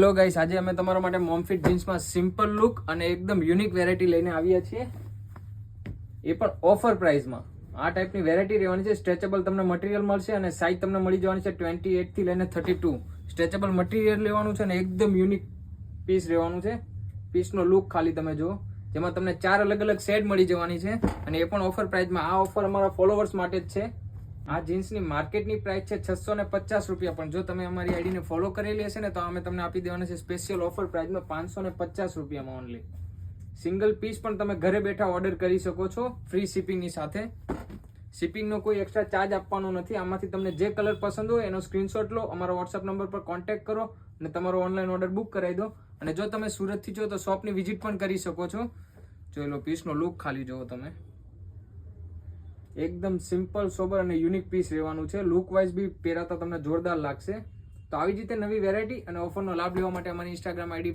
Hello guys, આજે અમે તમારા માટે મોમફિટ જીન્સમાં સિમ્પલ લુક અને એકદમ યુનિક વેરાયટી લઈને આવ્યા છીએ, એ પણ ઓફર પ્રાઇસમાં. આ ટાઈપની વેરાયટી રહેવાની છે. સ્ટ્રેચેબલ તમને મટીરિયલ મળશે અને સાઇઝ તમને મળી જવાની છે 28 થી લઈને 32. સ્ટ્રેચેબલ મટીરિયલ લેવાનું છે અને એકદમ યુનિક પીસ રહેવાનું છે. પીસનો લુક ખાલી તમે જુઓ, જેમાં તમને 4 અલગ અલગ શેડ મળી જવાની છે અને એ પણ ઓફર પ્રાઇસમાં. આ ઓફર અમારા ફોલોવર્સ માટે જ છે. આ જીન્સની માર્કેટની પ્રાઇસ છે 650 રૂપિયા, પણ જો તમે અમારી આઈડીને ફોલો કરેલી હશે ને તો અમે તમને આપી દેવાના છે સ્પેશિયલ ઓફર પ્રાઇસમાં 550 રૂપિયામાં ઓનલી. સિંગલ પીસ પણ તમે ઘરે બેઠા ઓર્ડર કરી શકો છો ફ્રી શિપિંગની સાથે. શિપિંગનો કોઈ એક્સ્ટ્રા ચાર્જ આપવાનો નથી. આમાંથી તમને જે કલર પસંદ હોય એનો સ્ક્રીનશોટ લો, અમારા વોટ્સઅપ નંબર પર કોન્ટેક્ટ કરો અને તમારો ઓનલાઈન ઓર્ડર બુક કરાવી દો. અને જો તમે સુરતથી છો તો શોપની વિઝિટ પણ કરી શકો છો. જોઈ લો, પીસનો લુક ખાલી જુઓ તમે. એકદમ સિમ્પલ, સોબર અને યુનિક પીસ રહેવાનું છે. લુક વાઇઝ બી પહેરાતા તમને જોરદાર લાગશે. તો આવી જ રીતે નવી વેરાયટી અને ઓફરનો લાભ લેવા માટે અમારી ઇન્સ્ટાગ્રામ આઈડી